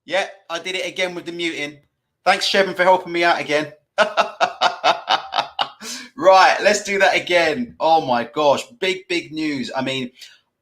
Yeah, I did it again with the muting. Thanks, Shevin, for helping me out again. Right, let's do that again. Oh my gosh, big news. I mean,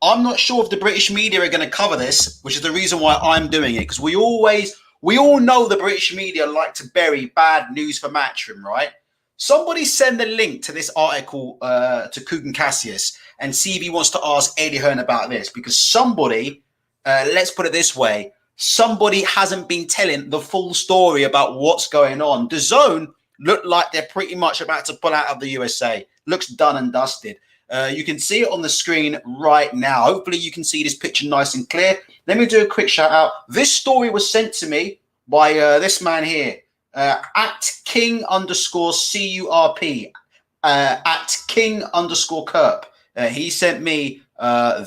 I'm not sure if the British media are going to cover this, which is the reason why I'm doing it, because we all know the British media like to bury bad news for Matchroom, right? Somebody send a link to this article to Kugan Cassius and see if he wants to ask Eddie Hearn about this, because somebody, let's put it this way, somebody hasn't been telling the full story about what's going on. DAZN look like they're pretty much about to pull out of the USA. Looks done and dusted. You can see it on the screen right now. Hopefully you can see this picture nice and clear. Let me do a quick shout out. This story was sent to me by this man here, at King underscore CURP, at King underscore Kerp. He sent me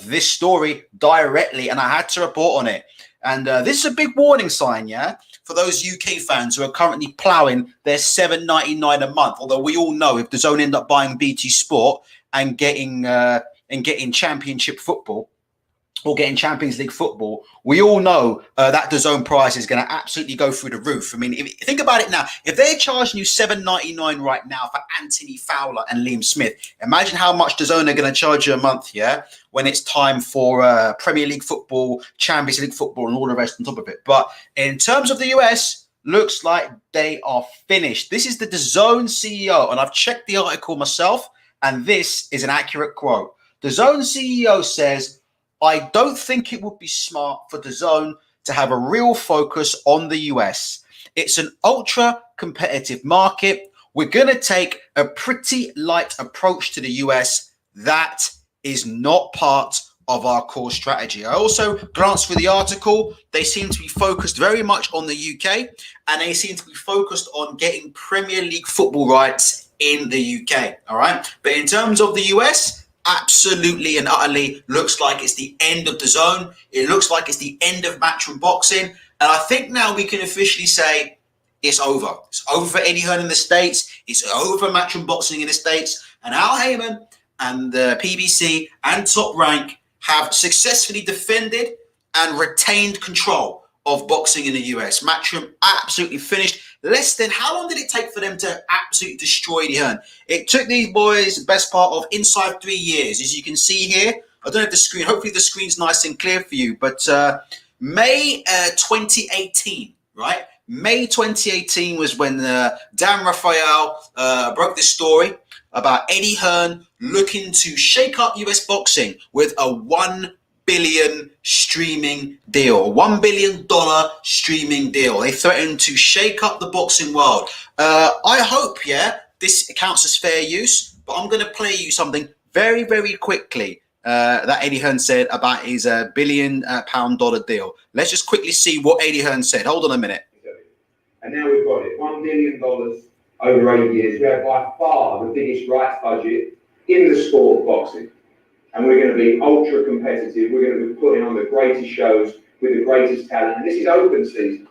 this story directly and I had to report on it. And this is a big warning sign, yeah, for those UK fans who are currently ploughing their $7.99 a month. Although we all know if the DAZN end up buying BT Sport and getting Championship football or getting Champions League football, we all know that the DAZN price is going to absolutely go through the roof. I mean, think about it now. If they're charging you $7.99 right now for Anthony Fowler and Liam Smith, imagine how much the DAZN are going to charge you a month, yeah, when it's time for Premier League football, Champions League football, and all the rest on top of it. But in terms of the US, looks like they are finished. This is the DAZN CEO, and I've checked the article myself, and this is an accurate quote. The DAZN CEO says, I don't think it would be smart for DAZN to have a real focus on the US. It's an ultra competitive market. We're going to take a pretty light approach to the US. That is not part of our core strategy. I also glanced through the article. They seem to be focused very much on the UK, and they seem to be focused on getting Premier League football rights in the UK. All right. But in terms of the US, absolutely and utterly looks like it's the end of the DAZN. It looks like it's the end of Matchroom Boxing. And I think now we can officially say it's over. It's over for Eddie Hearn in the States. It's over for Matchroom Boxing in the States. And Al Haymon and the PBC and Top Rank have successfully defended and retained control of boxing in the US. Matchroom absolutely finished. How long did it take for them to absolutely destroy Eddie Hearn? It took these boys the best part of inside 3 years. As you can see here, I don't have the screen. Hopefully the screen's nice and clear for you. But May 2018, right? May 2018 was when Dan Raphael broke this story about Eddie Hearn looking to shake up US boxing with a $1 billion streaming deal, $1 billion streaming deal. They threatened to shake up the boxing world. I hope, yeah, this counts as fair use, but I'm going to play you something very, very quickly that Eddie Hearn said about his $1 billion deal. Let's just quickly see what Eddie Hearn said. Hold on a minute. And now we've got it, $1 billion over 8 years. We have by far the biggest rights budget in the sport of boxing. And we're going to be ultra competitive. We're going to be putting on the greatest shows with the greatest talent. And this is open season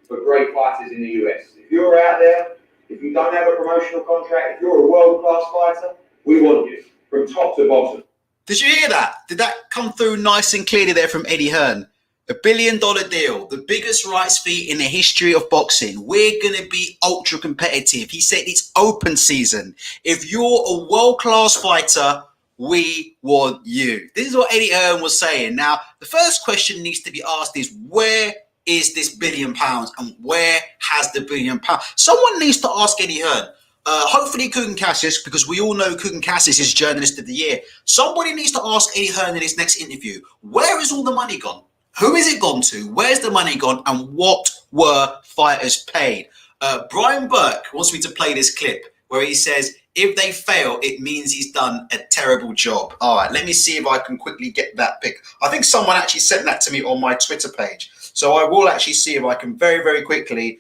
for great fighters in the US. If you're out there, if you don't have a promotional contract, if you're a world-class fighter, we want you from top to bottom. Did you hear that? Did that come through nice and clearly there from Eddie Hearn? $1 billion deal, the biggest rights fee in the history of boxing. We're going to be ultra competitive. He said it's open season. If you're a world-class fighter, we want you. This is what Eddie Hearn was saying. Now, the first question needs to be asked is, where is this £1 billion and where has the £1 billion? Someone needs to ask Eddie Hearn. Hopefully Kugan Cassius, because we all know Kugan Cassius is Journalist of the Year. Somebody needs to ask Eddie Hearn in his next interview, where is all the money gone? Who is it gone to? Where's the money gone? And what were fighters paid? Brian Burke wants me to play this clip where he says, if they fail, it means he's done a terrible job. All right, let me see if I can quickly get that pic. I think someone actually sent that to me on my Twitter page. So I will actually see if I can very, very quickly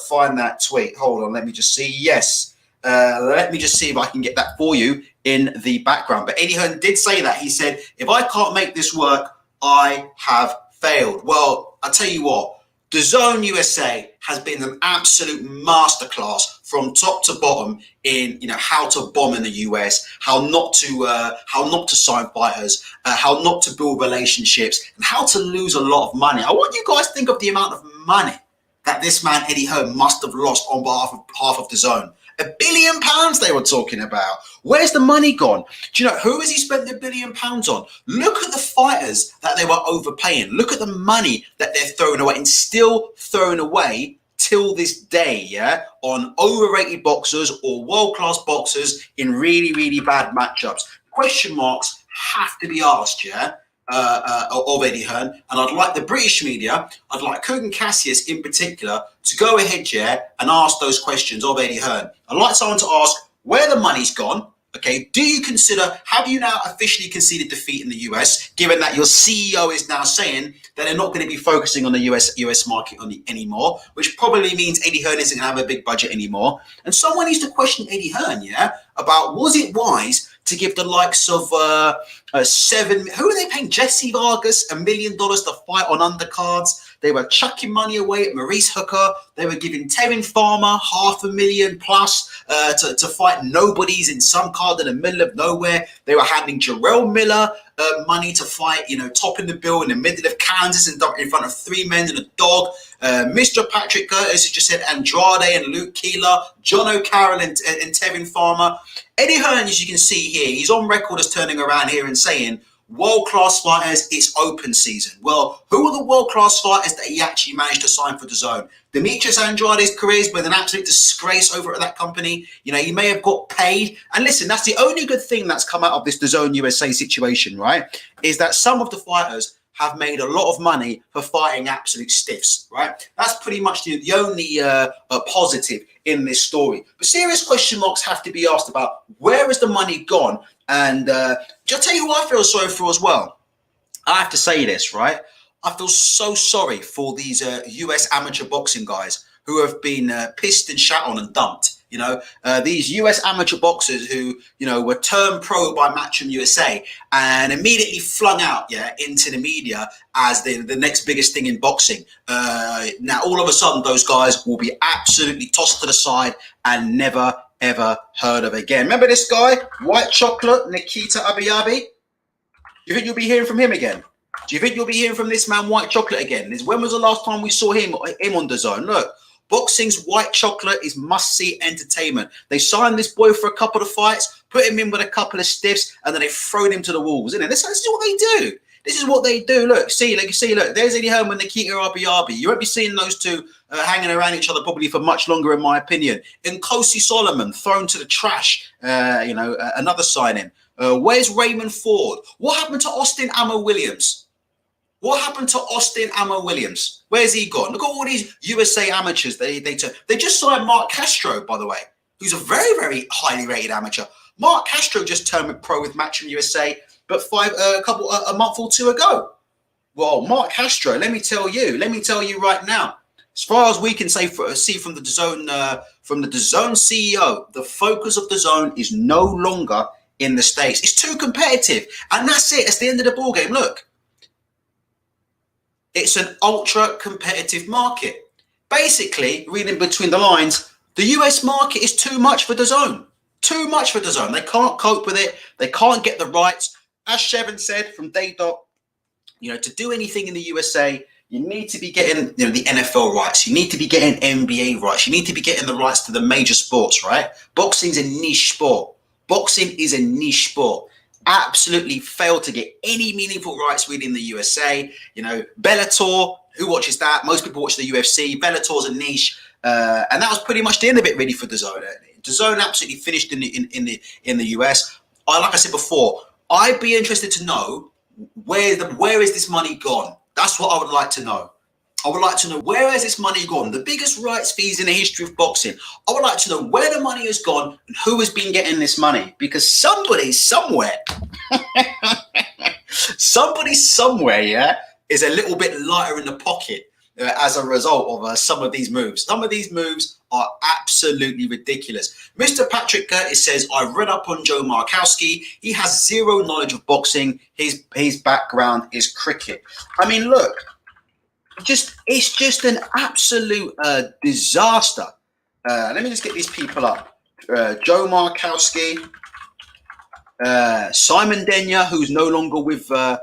find that tweet. Hold on, let me just see. Yes. Let me just see if I can get that for you in the background. But Eddie Hearn did say that. He said, if I can't make this work, I have failed. Well, I'll tell you what. DAZN USA has been an absolute masterclass from top to bottom in how to bomb in the US, how not to sign fighters, how not to build relationships, and how to lose a lot of money. I want you guys to think of the amount of money that this man Eddie Hearn must have lost on behalf of DAZN. £1 billion they were talking about. Where's the money gone? Do you know who has he spent the £1 billion on? Look at the fighters that they were overpaying. Look at the money that they're throwing away and still throwing away till this day, yeah, on overrated boxers or world-class boxers in really, really bad matchups. Question marks have to be asked, yeah, of Eddie Hearn, and I'd like the British media, I'd like Kugan Cassius in particular, to go ahead, yeah, and ask those questions of Eddie Hearn. I'd like someone to ask where the money's gone. Okay, have you now officially conceded defeat in the US, given that your CEO is now saying that they're not going to be focusing on the US market anymore, which probably means Eddie Hearn isn't going to have a big budget anymore. And someone needs to question Eddie Hearn, yeah, about was it wise to give the likes of who are they paying? Jesse Vargas $1 million to fight on undercards. They were chucking money away at Maurice Hooker. They were giving Tevin Farmer $500,000 plus to fight nobodies in some card in the middle of nowhere. They were handing Jarrell Miller money to fight, top in the bill in the middle of Kansas and in front of 3 men and a dog. Mr. Patrick Curtis, who just said Andrade and Luke Keeler, John O'Carroll and Tevin Farmer. Eddie Hearn, as you can see here, he's on record as turning around here and saying, world-class fighters, it's open season. Well, who are the world-class fighters that he actually managed to sign for DAZN? Demetrius Andrade's career has been an absolute disgrace over at that company. He may have got paid. And listen, that's the only good thing that's come out of this DAZN USA situation, right? Is that some of the fighters have made a lot of money for fighting absolute stiffs, right? That's pretty much the only positive in this story. But serious question marks have to be asked about where has the money gone? And I'll tell you who I feel sorry for as well. I have to say this, right? I feel so sorry for these US amateur boxing guys who have been pissed and shat on and dumped. These US amateur boxers who, were turned pro by Matchroom USA and immediately flung out, into the media as the next biggest thing in boxing. Now, all of a sudden, those guys will be absolutely tossed to the side and never, ever heard of again. Remember this guy, White Chocolate, Nikita Abiyabi? Do you think you'll be hearing from him again? Do you think you'll be hearing from this man, White Chocolate, again? When was the last time we saw him on DAZN? Look. Boxing's White Chocolate is must-see entertainment. They signed this boy for a couple of fights, put him in with a couple of stiffs, and then they thrown him to the wolves, isn't it? This is what they do. This is what they do. Look, look, there's Eddie Hearn with Nikita Abiyabi. You won't be seeing those two hanging around each other probably for much longer, in my opinion. And Kosi Solomon thrown to the trash, another signing. Where's Raymond Ford? What happened to Austin Ammo Williams? What happened to Austin Ammo Williams? Where's he gone? Look at all these USA amateurs. They just signed Mark Castro, by the way, who's a very, very highly rated amateur. Mark Castro just turned pro with Matchroom USA, but a month or two ago. Well, Mark Castro, let me tell you right now, as far as we can see from the DAZN CEO, the focus of DAZN is no longer in the States. It's too competitive, and that's it. It's the end of the ball game. Look. It's an ultra competitive market. Basically, reading between the lines, the US market is too much for DAZN. Too much for DAZN. They can't cope with it. They can't get the rights. As Shevin said from Day Dot, to do anything in the USA, you need to be getting the NFL rights. You need to be getting NBA rights. You need to be getting the rights to the major sports, right? Boxing's a niche sport. Boxing is a niche sport. Absolutely failed to get any meaningful rights within the USA. Bellator, who watches that? Most people watch the UFC. Bellator's a niche, and that was pretty much the end of it, really, for DAZN. DAZN absolutely finished in the US. Like I said before, I'd be interested to know where is this money gone? That's what I would like to know. I would like to know where has this money gone? The biggest rights fees in the history of boxing. I would like to know where the money has gone and who has been getting this money. Because somebody somewhere, is a little bit lighter in the pocket as a result of some of these moves. Some of these moves are absolutely ridiculous. Mr. Patrick Curtis says, I've read up on Joe Markowski. He has zero knowledge of boxing. His background is cricket. I mean, look. It's just an absolute disaster. Let me just get these people up. Joe Markowski, Simon Denyer, who's no longer with DAZN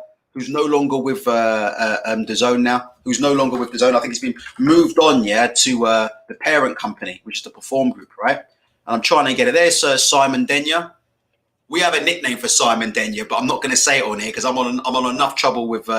now. Who's no longer with DAZN. I think he's been moved on, to the parent company, which is the Perform Group, right? And I'm trying to get it there. So Simon Denyer. We have a nickname for Simon Denyer, but I'm not going to say it on here because I'm on enough trouble with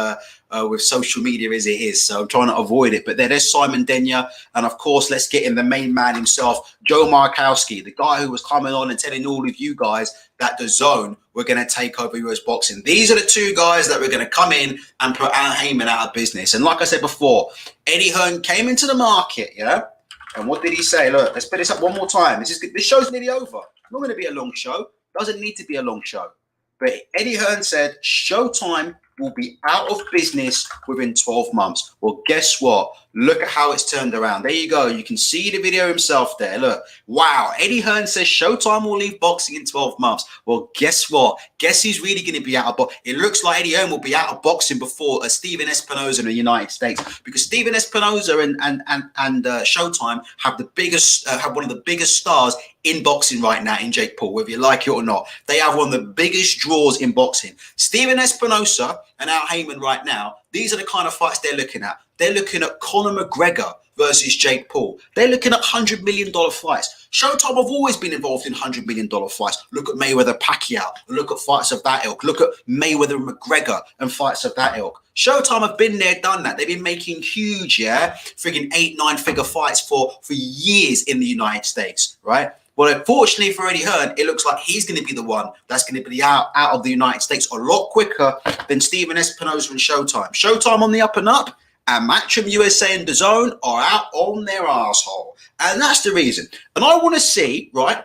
social media as it is. So I'm trying to avoid it. But there's Simon Denyer, and of course, let's get in the main man himself, Joe Markowski, the guy who was coming on and telling all of you guys that DAZN were going to take over US boxing. These are the two guys that were going to come in and put Al Haymon out of business. And like I said before, Eddie Hearn came into the market, and what did he say? Look, let's put this up one more time. This show's nearly over. It's not going to be a long show. Doesn't need to be a long show. But Eddie Hearn said Showtime will be out of business within 12 months. Well, guess what? Look at how it's turned around. There you go. You can see the video himself there. Look. Wow. Eddie Hearn says Showtime will leave boxing in 12 months. Well, guess what? Guess who's really going to be out of boxing? It looks like Eddie Hearn will be out of boxing before Stephen Espinoza in the United States, because Stephen Espinoza and Showtime have one of the biggest stars in boxing right now in Jake Paul, whether you like it or not. They have one of the biggest draws in boxing. Stephen Espinoza and Al Haymon right now, these are the kind of fights they're looking at. They're looking at Conor McGregor versus Jake Paul. They're looking at $100 million fights. Showtime have always been involved in $100 million fights. Look at Mayweather Pacquiao. Look at fights of that ilk. Look at Mayweather McGregor and fights of that ilk. Showtime have been there, done that. They've been making huge, friggin' 8-9 figure fights for years in the United States, right? Well, unfortunately for Eddie Hearn, it looks like he's going to be the one that's going to be out of the United States a lot quicker than Stephen Espinoza and Showtime. Showtime on the up and up, and Matchroom USA and DAZN are out on their arsehole. And that's the reason. And I want to see, right,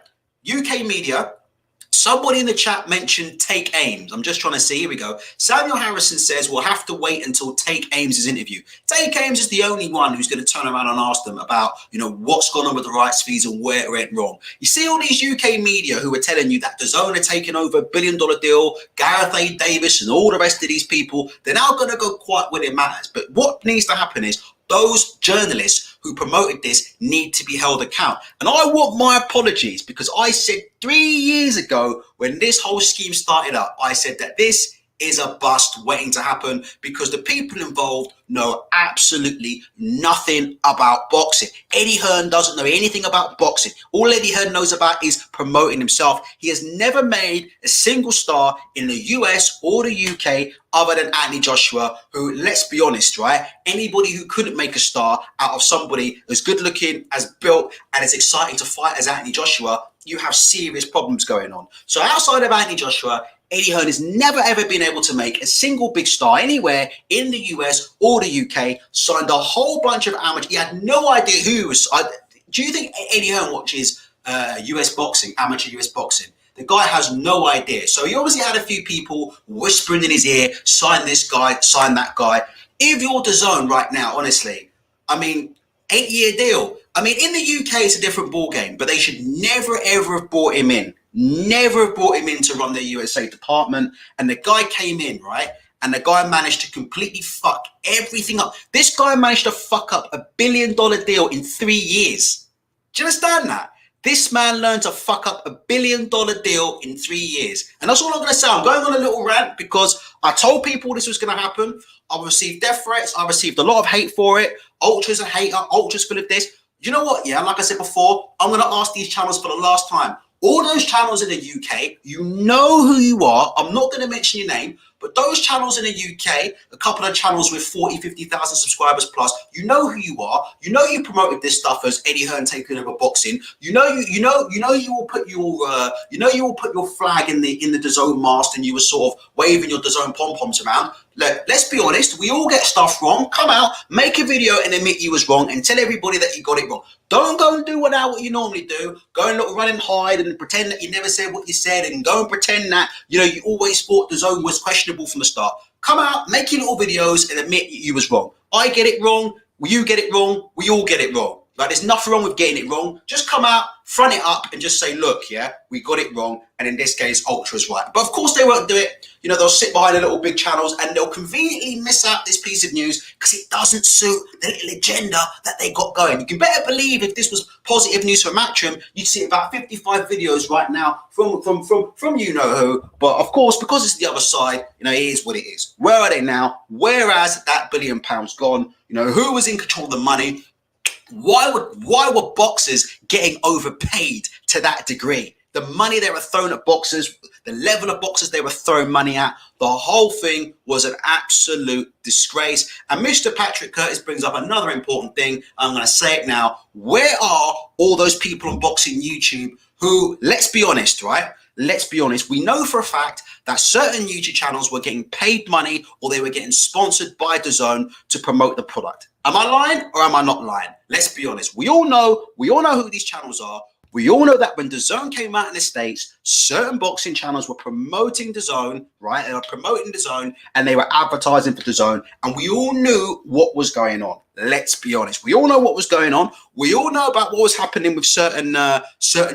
UK media, somebody in the chat mentioned Take Ames. I'm just trying to see. Here we go. Samuel Harrison says we'll have to wait until Take Ames' interview. Take Ames is the only one who's going to turn around and ask them about, what's gone on with the rights fees and where it went wrong. You see all these UK media who are telling you that DAZN are taking over $1 billion deal, Gareth A. Davis and all the rest of these people, they're now going to go quiet when it matters. But what needs to happen is those journalists who promoted this need to be held account. And I want my apologies, because I said 3 years ago when this whole scheme started up, I said that this is a bust waiting to happen because the people involved know absolutely nothing about boxing. Eddie Hearn doesn't know anything about boxing. All Eddie Hearn knows about is promoting himself. He has never made a single star in the US or the UK other than Anthony Joshua, who, let's be honest, right? Anybody who couldn't make a star out of somebody as good looking, as built, and as exciting to fight as Anthony Joshua, you have serious problems going on. So outside of Anthony Joshua, Eddie Hearn has never ever been able to make a single big star anywhere in the US or the UK, signed a whole bunch of amateurs. He had no idea who was. Do you think Eddie Hearn watches US boxing, amateur US boxing? The guy has no idea. So he obviously had a few people whispering in his ear, sign this guy, sign that guy. If you're DAZN right now, honestly, 8-year deal. In the UK, it's a different ball game, but they should never, ever have brought him in. Never have brought him in to run their USA department. And the guy came in, right? And the guy managed to completely fuck everything up. This guy managed to fuck up $1 billion deal in 3 years. Do you understand that? This man learned to fuck up $1 billion deal in 3 years. And that's all I'm going to say. I'm going on a little rant because I told people this was going to happen. I received death threats. I received a lot of hate for it. Ultras are hater. Ultras full of this. You know what? Yeah, like I said before, I'm going to ask these channels for the last time. All those channels in the UK, you know who you are. I'm not going to mention your name, but those channels in the UK, a couple of channels with 40, 50,000 subscribers plus, you know who you are. You know you promoted this stuff as Eddie Hearn taking over boxing. You will put your flag in the DAZN mast, and you were sort of waving your DAZN pom poms around. Let's be honest, we all get stuff wrong. Come out, make a video and admit you was wrong and tell everybody that you got it wrong. Don't go and do what you normally do. Go and run and hide and pretend that you never said what you said, and go and pretend that, you always thought DAZN was questionable from the start. Come out, make your little videos and admit you was wrong. I get it wrong. You get it wrong. We all get it wrong. Like, there's nothing wrong with getting it wrong. Just come out, front it up, and just say, look, yeah, we got it wrong. And in this case, Ultra's right. But of course, they won't do it. You know, they'll sit behind the little big channels and they'll conveniently miss out this piece of news because it doesn't suit the little agenda that they got going. You can better believe if this was positive news for Matchroom, you'd see about 55 videos right now from you know who. But of course, because it's the other side, you know, it is what it is. Where are they now? Whereas that £1 billion gone, you know, who was in control of the money? Why were boxers getting overpaid to that degree? The money they were throwing at boxers, the level of boxers they were throwing money at, the whole thing was an absolute disgrace. And Mr. Patrick Curtis brings up another important thing. I'm going to say it now. Where are all those people on boxing YouTube who, let's be honest, right? Let's be honest. We know for a fact that certain YouTube channels were getting paid money or they were getting sponsored by DAZN to promote the product. Am I lying or am I not lying? Let's be honest. We all know who these channels are. We all know that when DAZN came out in the States, certain boxing channels were promoting DAZN, right? They were promoting DAZN and they were advertising for DAZN. And we all knew what was going on. Let's be honest. We all know what was going on. We all know about what was happening with certain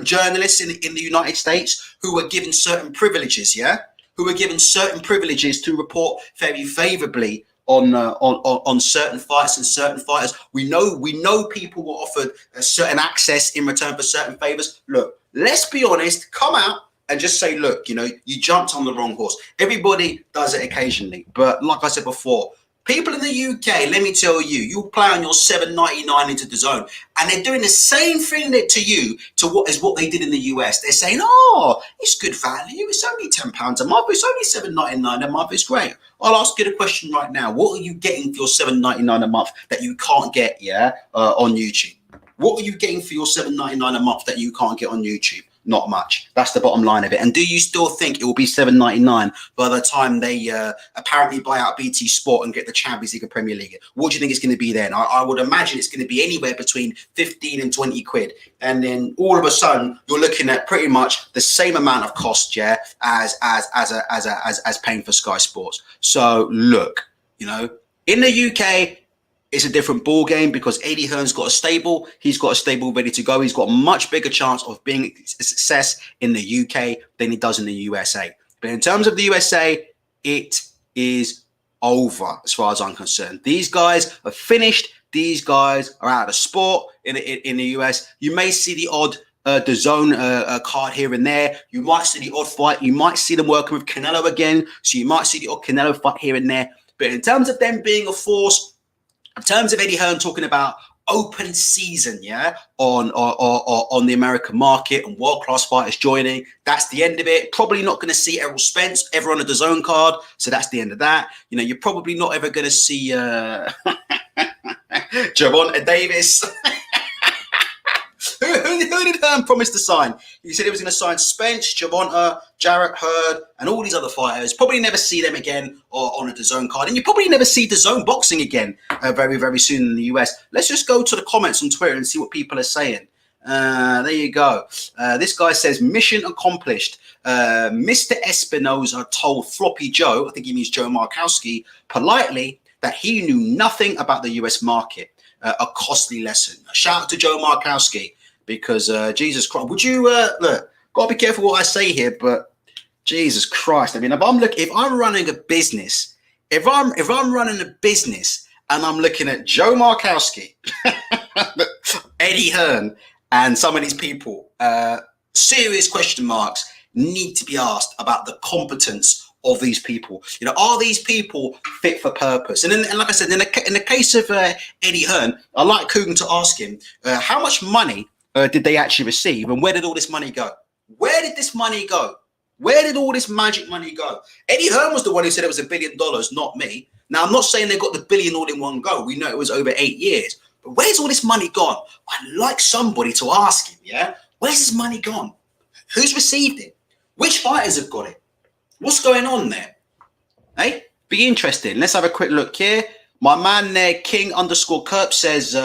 journalists in the United States who were given certain privileges, yeah? Who were given certain privileges to report very favorably on certain fights and certain fighters. We know people were offered a certain access in return for certain favors. Look, let's be honest, come out and just say, look, you know, you jumped on the wrong horse. Everybody does it occasionally. But like I said before, people in the UK, let me tell you, you play on your $7.99 into DAZN, and they're doing the same thing to you to what they did in the US. They're saying, oh, it's good value. It's only £10 a month. It's only $7.99 a month. It's great. I'll ask you the question right now. What are you getting for your $7.99 a month that you can't get, on YouTube? What are you getting for your $7.99 a month that you can't get on YouTube? Not much. That's the bottom line of it. And do you still think it will be $7.99 by the time they apparently buy out BT Sport and get the Champions League and Premier League? What do you think it's going to be then? I would imagine it's going to be anywhere between 15 and 20 quid. And then all of a sudden, you're looking at pretty much the same amount of cost, as paying for Sky Sports. So look, you know, in the UK, it's a different ball game because Eddie Hearn's got a stable. He's got a stable ready to go. He's got a much bigger chance of being a success in the UK than he does in the USA. But in terms of the USA, it is over as far as I'm concerned. These guys are finished. These guys are out of sport in the US. You may see the odd DAZN card here and there. You might see the odd fight. You might see them working with Canelo again. So you might see the odd Canelo fight here and there. But in terms of them being a force, in terms of Eddie Hearn talking about open season, on the American market and world-class fighters joining, that's the end of it. Probably not going to see Errol Spence ever on a DAZN card, so that's the end of that. You know, you're probably not ever going to see Gervonta Davis. Who did Hearn promise to sign? He said he was going to sign Spence, Gervonta, Jarrett Hurd, and all these other fighters. Probably never see them again on a DAZN card. And you probably never see DAZN boxing again very, very soon in the US. Let's just go to the comments on Twitter and see what people are saying. There you go. This guy says, mission accomplished. Mr. Espinoza told Floppy Joe, I think he means Joe Markowski, politely that he knew nothing about the US market. A costly lesson. A shout out to Joe Markowski because Jesus Christ, would you look? Gotta be careful what I say here, but Jesus Christ, I mean, if I'm running a business, if I'm running a business and I'm looking at Joe Markowski, Eddie Hearn, and some of these people, serious question marks need to be asked about the competence of these people. You know, are these people fit for purpose? And like I said, in the case of Eddie Hearn, I like Coogan to ask him how much money did they actually receive, and where did all this money go? Where did this money go? Where did all this magic money go? Eddie Hearn was the one who said it was $1 billion, not me. Now, I'm not saying they got the billion all in one go. We know it was over 8 years. But where's all this money gone? I'd like somebody to ask him, where's this money gone? Who's received it? Which fighters have got it? What's going on there? Hey, be interesting. Let's have a quick look here. My man there, King_Kerp, says,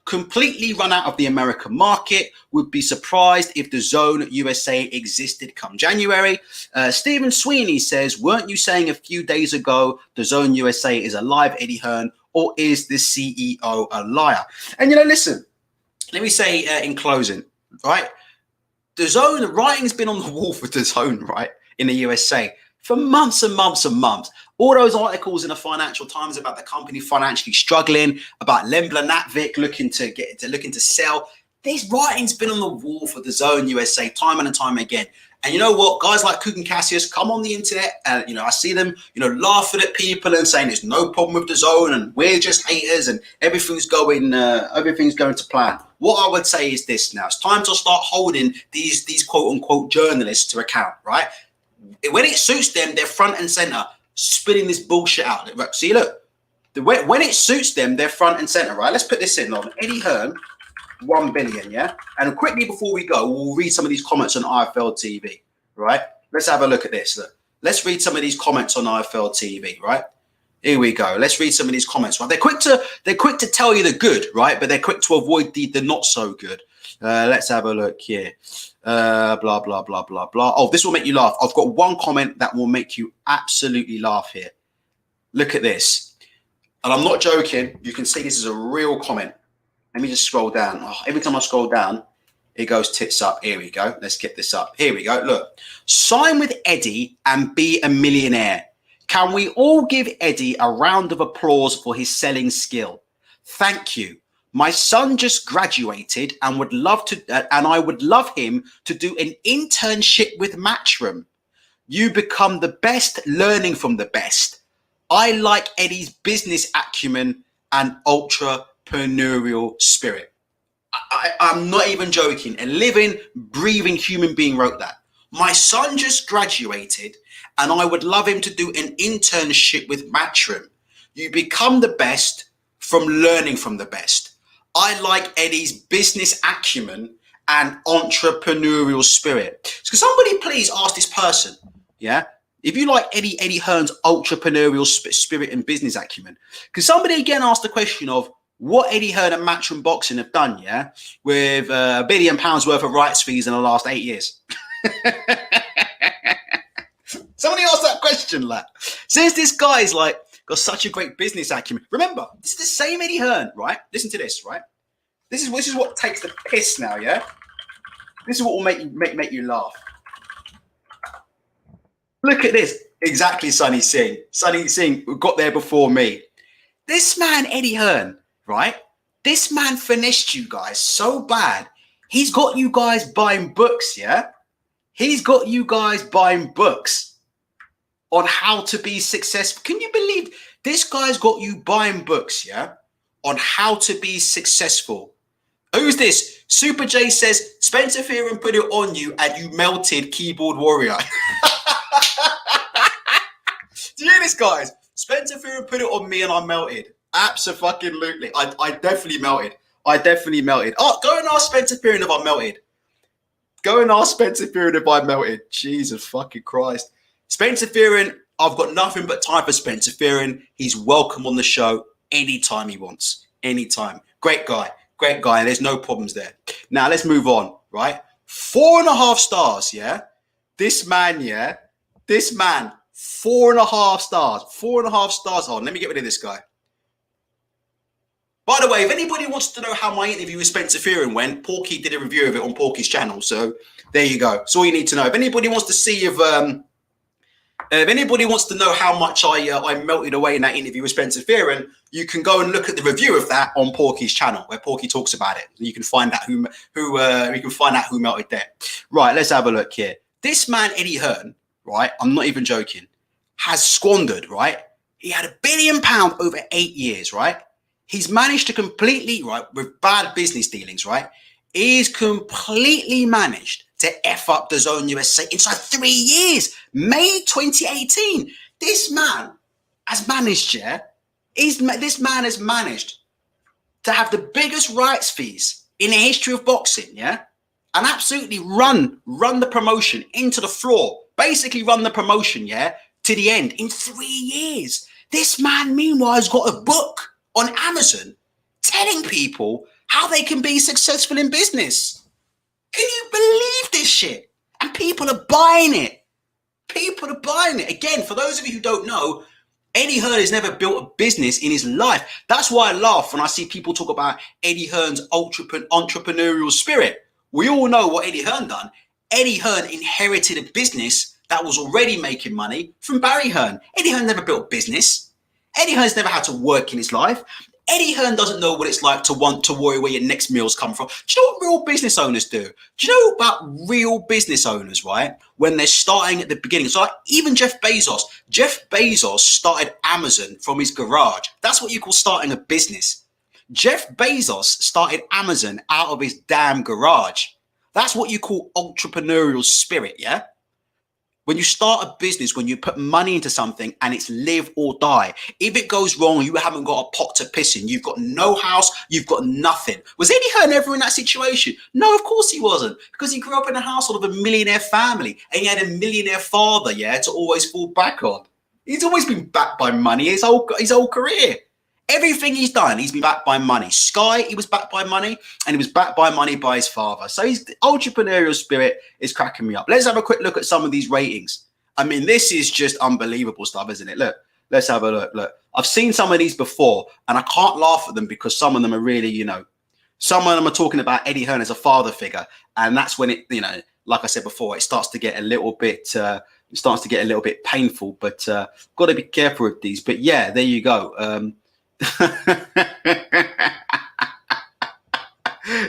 completely run out of the American market. Would be surprised if the DAZN USA existed come January. Stephen Sweeney says, weren't you saying a few days ago the DAZN USA is alive, Eddie Hearn, or is the CEO a liar? And, you know, listen, let me say in closing, right? DAZN, the writing's been on the wall for DAZN, right, in the USA for months and months and months. All those articles in the Financial Times about the company financially struggling, about Lembla Natvik looking to sell. This writing's been on the wall for DAZN USA time and time again. And you know what? Guys like Cook and Cassius come on the internet and, I see them, laughing at people and saying there's no problem with DAZN and we're just haters and everything's going to plan. What I would say is this now. It's time to start holding these quote unquote journalists to account, right? When it suits them, they're front and center spitting this bullshit out. Right, see, look, when it suits them, they're front and center, right? Let's put this in on Eddie Hearn, 1 billion, yeah? And quickly before we go, we'll read some of these comments on IFL TV, right? Let's have a look at this. Look, let's read some of these comments on IFL TV, right? Here we go. Let's read some of these comments, right? They're quick to tell you the good, right? But they're quick to avoid the not so good. Let's have a look here. Blah, blah, blah, blah, blah. Oh, this will make you laugh. I've got one comment that will make you absolutely laugh here. Look at this. And I'm not joking. You can see this is a real comment. Let me just scroll down. Oh, every time I scroll down, it goes tits up. Here we go. Let's get this up. Here we go. Look. Sign with Eddie and be a millionaire. Can we all give Eddie a round of applause for his selling skill? Thank you. My son just graduated and I would love him to do an internship with Matchroom. You become the best learning from the best. I like Eddie's business acumen and entrepreneurial spirit. I'm not even joking. A living, breathing human being wrote that. My son just graduated and I would love him to do an internship with Matchroom. You become the best from learning from the best. I like Eddie's business acumen and entrepreneurial spirit. Can somebody please ask this person, yeah? If you like Eddie Hearn's entrepreneurial spirit and business acumen, can somebody again ask the question of what Eddie Hearn and Matchroom Boxing have done, yeah, with £1 billion worth of rights fees in the last 8 years? Somebody ask that question, lad. Since this guy's got such a great business acumen. Remember, this is the same Eddie Hearn, right? Listen to this, right? This is what takes the piss now, yeah? This is what will make you laugh. Look at this. Exactly, Sonny Singh. Sonny Singh got there before me. This man, Eddie Hearn, right? This man finished you guys so bad. He's got you guys buying books, yeah? He's got you guys buying books on how to be successful. Can you believe this guy's got you buying books, yeah, on how to be successful? Who's this? Super J says, Spencer Fearon put it on you and you melted keyboard warrior. Do you hear this, guys? Spencer Fearon put it on me and I melted. Absolutely. I definitely melted. Oh, go and ask Spencer Fearon if I melted. Go and ask Spencer Fearon if I melted. Jesus fucking Christ. Spencer Fearon, I've got nothing but time for Spencer Fearon. He's welcome on the show anytime he wants. Anytime. Great guy. There's no problems there. Now, let's move on, right? 4.5 stars, yeah? This man, 4.5 stars. 4.5 stars. Oh, let me get rid of this guy. By the way, if anybody wants to know how my interview with Spencer Fearon went, Porky did a review of it on Porky's channel. So there you go. That's all you need to know. If anybody wants to see if anybody wants to know how much I melted away in that interview with Spencer Fearon, you can go and look at the review of that on Porky's channel, where Porky talks about it. You can find out who melted there. Right, let's have a look here. This man Eddie Hearn, right? I'm not even joking. Has squandered, right? He had £1 billion over 8 years, right? He's managed to completely, right, with bad business dealings, right? He's completely managed to F up DAZN USA inside 3 years. May 2018. This man has managed, this man has managed to have the biggest rights fees in the history of boxing, yeah? And absolutely run the promotion into the floor. Basically run the promotion, yeah, to the end in 3 years. This man, meanwhile, has got a book on Amazon telling people how they can be successful in business. Can you believe this shit? And people are buying it. Again, for those of you who don't know, Eddie Hearn has never built a business in his life. That's why I laugh when I see people talk about Eddie Hearn's entrepreneurial spirit. We all know what Eddie Hearn done. Eddie Hearn inherited a business that was already making money from Barry Hearn. Eddie Hearn never built a business. Eddie Hearn's never had to work in his life. Eddie Hearn doesn't know what it's like to want to worry where your next meals come from. Do you know what real business owners do? Do you know about real business owners, right? When they're starting at the beginning. So like even Jeff Bezos started Amazon from his garage. That's what you call starting a business. Jeff Bezos started Amazon out of his damn garage. That's what you call entrepreneurial spirit, yeah? When you start a business, when you put money into something and it's live or die. If it goes wrong, you haven't got a pot to piss in. You've got no house. You've got nothing. Was Eddie Hearn ever in that situation? No, of course he wasn't. Because he grew up in a household of a millionaire family. And he had a millionaire father, yeah, to always fall back on. He's always been backed by money his whole career. Everything he's done, he's been backed by money. Sky, he was backed by money, and he was backed by money by his father. So his entrepreneurial spirit is cracking me up. Let's have a quick look at some of these ratings. I mean, this is just unbelievable stuff, isn't it? Look, let's have a look. Look, I've seen some of these before, and I can't laugh at them because some of them are really, you know, some of them are talking about Eddie Hearn as a father figure, and that's when it, you know, like I said before, it starts to get a little bit, painful. But got to be careful with these. But yeah, there you go.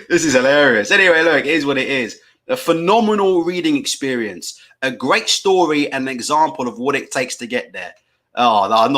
This is hilarious. Anyway, look, it is what it is. A phenomenal reading experience, a great story, and an example of what it takes to get there. Oh, no, I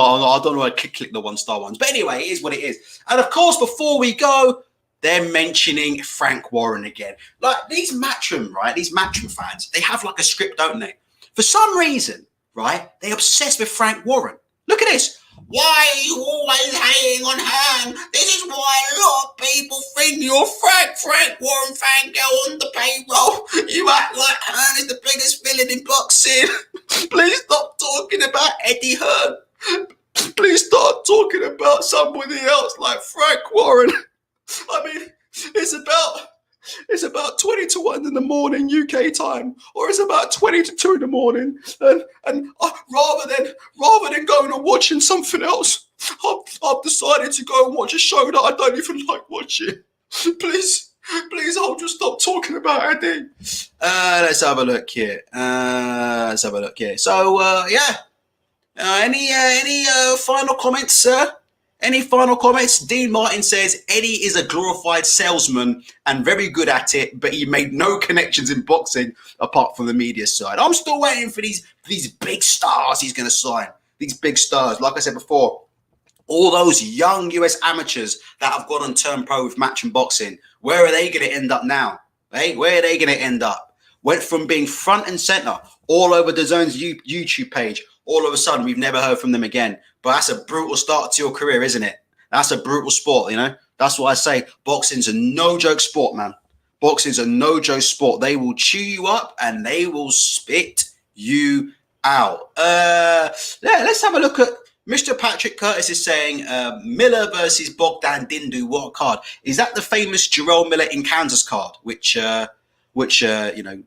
don't know how to click the 1-star ones. But anyway, it is what it is. And of course, before we go, they're mentioning Frank Warren again. Like these Matchroom, right? These Matchroom fans, they have like a script, don't they? For some reason, right? They obsessed with Frank Warren. Look at this. Why are you always hating on Hearn? This is why a lot of people think you're Frank Warren fan girl on the payroll. You act like Hearn is the biggest villain in boxing. Please stop talking about Eddie Hearn. Please start talking about somebody else like Frank Warren. I mean, it's about 20 to 1 in the morning UK time, or it's about 20 to 2 in the morning, and rather than going and watching something else, I've decided to go and watch a show that I don't even like watching. Please, I'll just stop talking about Eddie. Let's have a look here. So yeah, any final comments, sir? Any final comments? Dean Martin says, Eddie is a glorified salesman and very good at it, but he made no connections in boxing apart from the media side. I'm still waiting for these big stars he's going to sign. These big stars. Like I said before, all those young US amateurs that have gone and turned pro with Matchroom boxing, where are they going to end up now? Hey, where are they going to end up? Went from being front and center all over DAZN's YouTube page. All of a sudden, we've never heard from them again. But that's a brutal start to your career, isn't it? That's a brutal sport, you know? That's why I say boxing's a no-joke sport, man. Boxing's a no-joke sport. They will chew you up and they will spit you out. Let's have a look at Mr. Patrick Curtis is saying Miller versus Bogdan Dindu. What a card. Is that the famous Jarrell Miller in Kansas card? Which you know,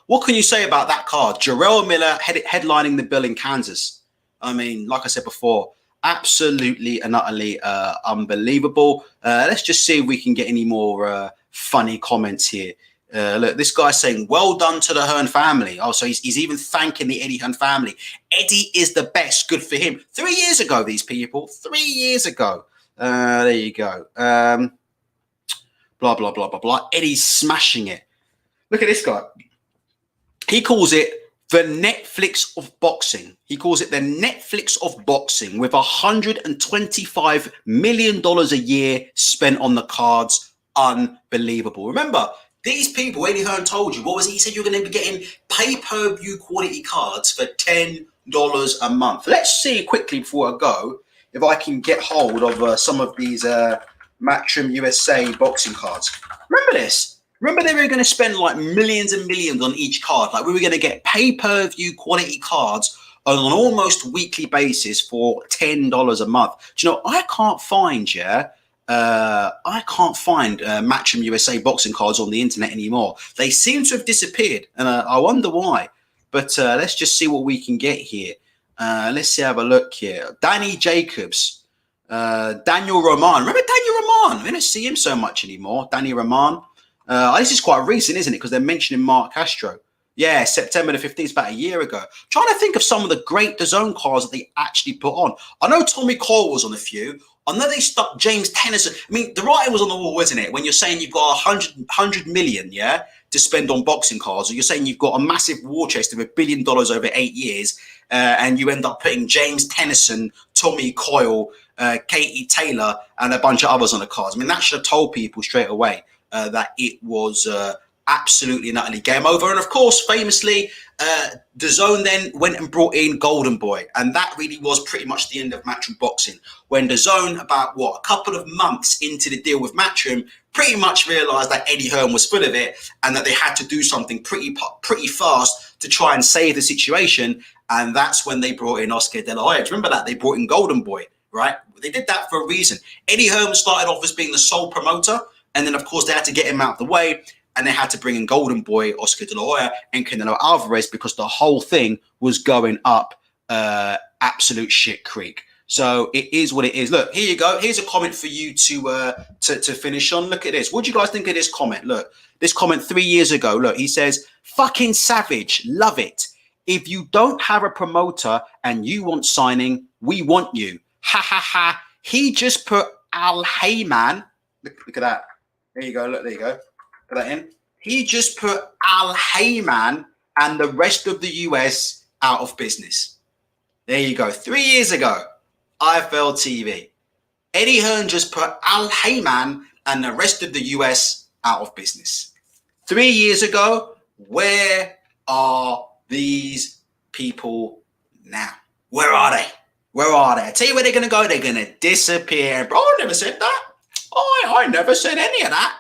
what can you say about that card? Jarrell Miller headlining the bill in Kansas. I mean, like I said before, absolutely and utterly unbelievable. Let's just see if we can get any more funny comments here. Look, this guy's saying, well done to the Hearn family. Oh, so he's even thanking the Eddie Hearn family. Eddie is the best. Good for him. 3 years ago, these people. 3 years ago. There you go. Blah, blah, blah, blah, blah. Eddie's smashing it. Look at this guy. He calls it the Netflix of boxing. He calls it the Netflix of boxing with $125 million a year spent on the cards. Unbelievable. Remember, these people, Eddie Hearn told you, what was it? He said you're going to be getting pay-per-view quality cards for $10 a month. Let's see quickly before I go if I can get hold of some of these Matchroom USA boxing cards. Remember this? Remember they were going to spend like millions and millions on each card. Like we were going to get pay-per-view quality cards on an almost weekly basis for $10 a month. Do you know, I can't find, Matchroom USA boxing cards on the internet anymore. They seem to have disappeared, and I wonder why. But let's just see what we can get here. Let's see, have a look here. Danny Jacobs, Daniel Roman. Remember Daniel Roman? We don't see him so much anymore. Danny Roman. This is quite recent, isn't it? Because they're mentioning Mark Castro. Yeah, September the 15th, about a year ago. Trying to think of some of the great DAZN cards that they actually put on. I know Tommy Cole was on a few. I know they stuck James Tennyson. I mean, the writing was on the wall, isn't it? When you're saying you've got 100 million, yeah, to spend on boxing cards, or you're saying you've got a massive war chest of $1 billion over 8 years, and you end up putting James Tennyson, Tommy Coyle, Katie Taylor, and a bunch of others on the cards. I mean, that should have told people straight away that it was absolutely and utterly game over. And of course, famously, DAZN then went and brought in Golden Boy, and that really was pretty much the end of Matchroom Boxing, when DAZN, about a couple of months into the deal with Matchroom, pretty much realized that Eddie Hearn was full of it and that they had to do something pretty fast to try and save the situation. And that's when they brought in Oscar De La Hoya. Remember that? They brought in Golden Boy, right? They did that for a reason. Eddie Hearn started off as being the sole promoter, and then of course they had to get him out of the way, and they had to bring in Golden Boy, Oscar De La Hoya, and Canelo Alvarez, because the whole thing was going up absolute shit creek. So it is what it is. Look, here you go. Here's a comment for you to finish on. Look at this. What do you guys think of this comment? Look, this comment 3 years ago. Look, he says, "Fucking savage, love it. If you don't have a promoter and you want signing, we want you. Ha ha ha. He just put Al Haymon." Look at that. There you go. Look, there you go. Put that in. He just put Al Haymon and the rest of the US out of business. There you go. 3 years ago, IFL TV. Eddie Hearn just put Al Haymon and the rest of the US out of business. 3 years ago, where are these people now? Where are they? Where are they? I tell you where they're going to go. They're going to disappear. Bro, I never said that. I never said any of that.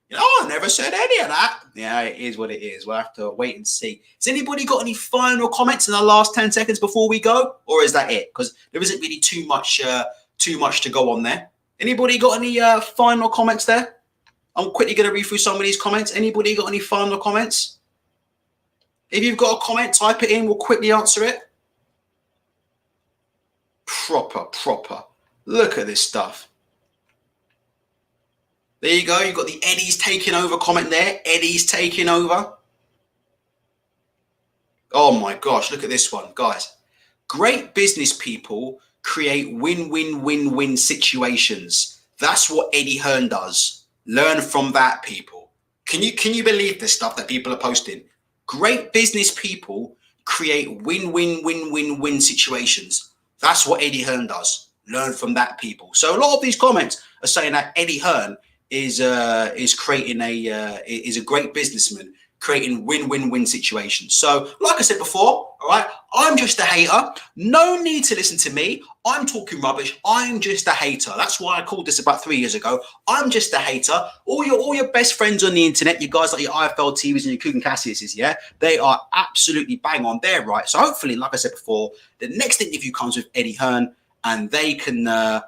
You know, I never said any of that. Yeah, it is what it is. We'll have to wait and see. Has anybody got any final comments in the last 10 seconds before we go? Or is that it? Because there isn't really too much to go on there. Anybody got any final comments there? I'm quickly going to read through some of these comments. Anybody got any final comments? If you've got a comment, type it in. We'll quickly answer it. Proper. Look at this stuff. There you go. You've got the Eddie's taking over comment there. Eddie's taking over. Oh my gosh, look at this one, guys. Great business people create win-win-win-win situations. That's what Eddie Hearn does. Learn from that, people. Can you believe this stuff that people are posting? Great business people create win-win-win-win-win situations. That's what Eddie Hearn does. Learn from that, people. So a lot of these comments are saying that Eddie Hearn is creating is a great businessman, creating win-win-win situations. So, like I said before, all right, I'm just a hater. No need to listen to me. I'm talking rubbish. I'm just a hater. That's why I called this about 3 years ago. I'm just a hater. All your best friends on the internet, you guys like your IFL TVs and your Kugan Cassiuses, yeah, they are absolutely bang on. They're right. So hopefully, like I said before, the next interview comes with Eddie Hearn, and they can ask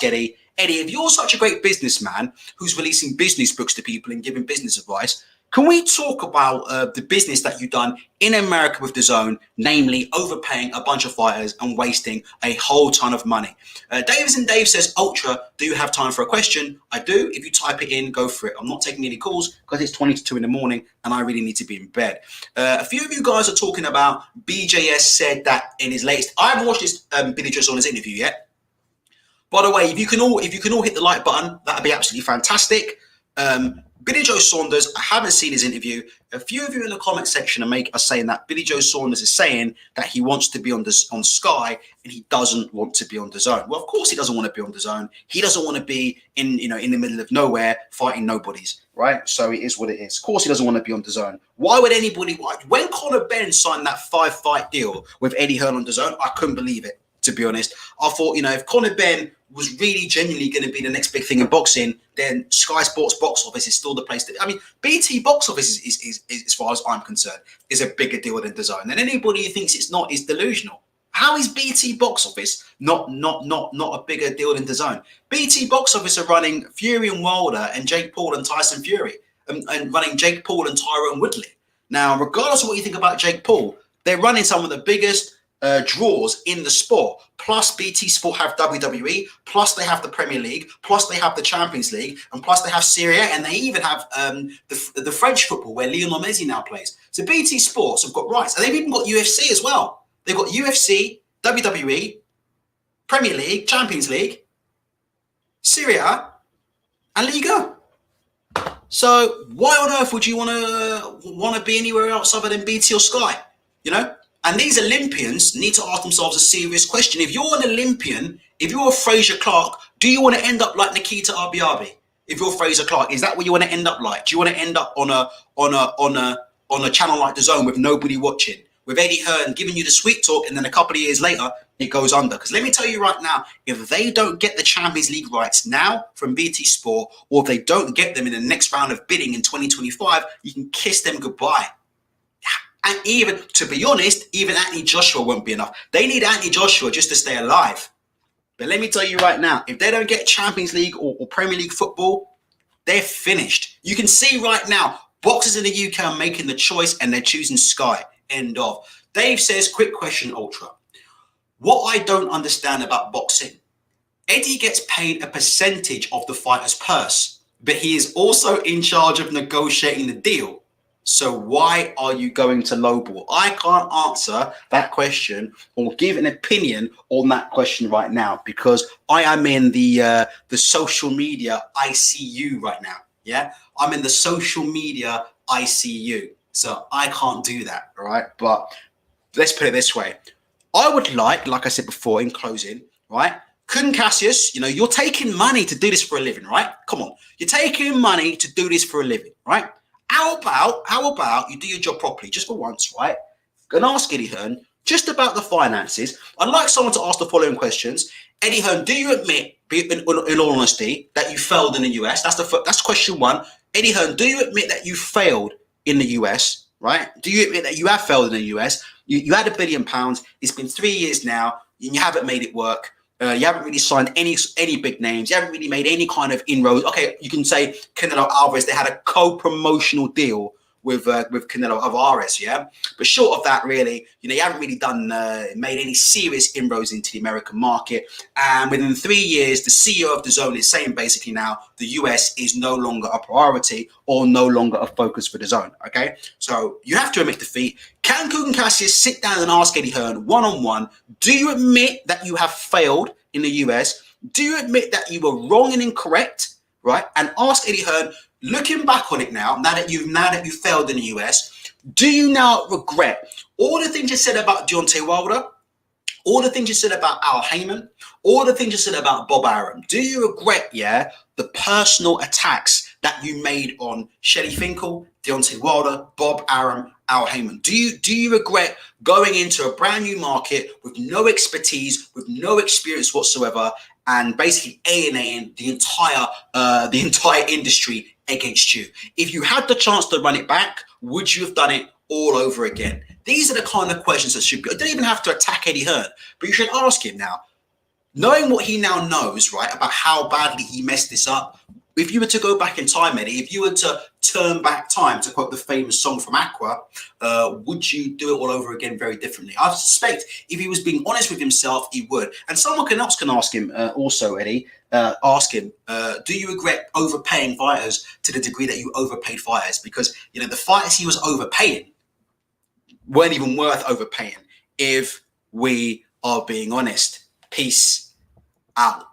Eddie. Eddie, if you're such a great businessman who's releasing business books to people and giving business advice, can we talk about the business that you've done in America with DAZN, namely overpaying a bunch of fighters and wasting a whole ton of money? DAZN Dave says, Ultra, do you have time for a question? I do. If you type it in, go for it. I'm not taking any calls because it's 20 to 2 in the morning and I really need to be in bed. A few of you guys are talking about BJS said that in his latest. I haven't watched this Billy Joe Saunders interview yet. By the way, if you can all hit the like button, that'd be absolutely fantastic. Billy Joe Saunders, I haven't seen his interview. A few of you in the comment section are saying that Billy Joe Saunders is saying that he wants to be on Sky and he doesn't want to be on DAZN. Well, of course he doesn't want to be on DAZN. He doesn't want to be in the middle of nowhere fighting nobodies, right? So it is what it is. Of course he doesn't want to be on DAZN. Why would anybody? When Conor Benn signed that 5-fight deal with Eddie Hearn on DAZN, I couldn't believe it. To be honest, I thought, if Conor Benn was really genuinely going to be the next big thing in boxing, then Sky Sports box office is still the place to. I mean, BT box office is as far as I'm concerned, is a bigger deal than DAZN. And anybody who thinks it's not is delusional. How is BT box office not a bigger deal than DAZN? BT box office are running Fury and Wilder and Jake Paul and Tyson Fury, and running Jake Paul and Tyrone Woodley. Now, regardless of what you think about Jake Paul, They're running some of the biggest draws in the sport. Plus, BT Sport have WWE. Plus, they have the Premier League. Plus, they have the Champions League. And plus, they have Serie A. And they even have the French football where Lionel Messi now plays. So BT Sports have got rights. And they've even got UFC as well. They've got UFC, WWE, Premier League, Champions League, Serie A, and Liga. So why on earth would you want to be anywhere else other than BT or Sky? You know? And these Olympians need to ask themselves a serious question. If you're an Olympian, if you're a Fraser Clark, do you want to end up like Nikita Arbiabi? If you're Fraser Clark, is that what you want to end up like? Do you want to end up on a channel like DAZN with nobody watching, with Eddie Hearn giving you the sweet talk, and then a couple of years later it goes under? Because let me tell you right now, if they don't get the Champions League rights now from BT Sport, or if they don't get them in the next round of bidding in 2025, you can kiss them goodbye. And even, to be honest, even Anthony Joshua won't be enough. They need Anthony Joshua just to stay alive. But let me tell you right now, if they don't get Champions League or Premier League football, they're finished. You can see right now, boxers in the UK are making the choice and they're choosing Sky. End of. Dave says, quick question, Ultra. What I don't understand about boxing, Eddie gets paid a percentage of the fighter's purse, but he is also in charge of negotiating the deal. So why are you going to lowball? I can't answer that question or give an opinion on that question right now because I am in the social media ICU right now. Yeah, I'm in the social media ICU, so I can't do that. All right, but let's put it this way: I would like I said before, in closing, right? Kun Cassius, you know, you're taking money to do this for a living, right? Come on, you're taking money to do this for a living, right? How about you do your job properly just for once, right? And ask Eddie Hearn just about the finances. I'd like someone to ask the following questions. Eddie Hearn, do you admit, in all honesty, that you failed in the US? That's question one. Eddie Hearn, do you admit that you failed in the US, right? Do you admit that you have failed in the US? You had £1 billion. It's been 3 years now, and you haven't made it work. You haven't really signed any big names. You haven't really made any kind of inroads. Okay, you can say Canelo Alvarez. They had a co-promotional deal with Canelo Alvarez, yeah. But short of that, really, you know, you haven't really made any serious inroads into the American market. And within 3 years, the CEO of DAZN is saying basically now the US is no longer a priority or no longer a focus for DAZN. Okay, so you have to admit defeat. Can Kugan Cassius sit down and ask Eddie Hearn one-on-one? Do you admit that you have failed in the US? Do you admit that you were wrong and incorrect? Right, and ask Eddie Hearn, looking back on it now that you failed in the US, do you now regret all the things you said about Deontay Wilder, all the things you said about Al Haymon, all the things you said about Bob Arum? Do you regret, the personal attacks that you made on Shelley Finkel, Deontay Wilder, Bob Arum, Al Haymon? Do you regret going into a brand new market with no expertise, with no experience whatsoever, and basically alienating the entire industry against you? If you had the chance to run it back, would you have done it all over again? These are the kind of questions that should be. You don't even have to attack Eddie Hearn, but you should ask him now. Knowing what he now knows, right, about how badly he messed this up, if you were to go back in time, Eddie, if you were to turn back time, to quote the famous song from Aqua, would you do it all over again very differently? I suspect if he was being honest with himself, he would. And someone else can ask him also, Eddie, do you regret overpaying fighters to the degree that you overpaid fighters? Because, you know, the fighters he was overpaying weren't even worth overpaying, if we are being honest. Peace out.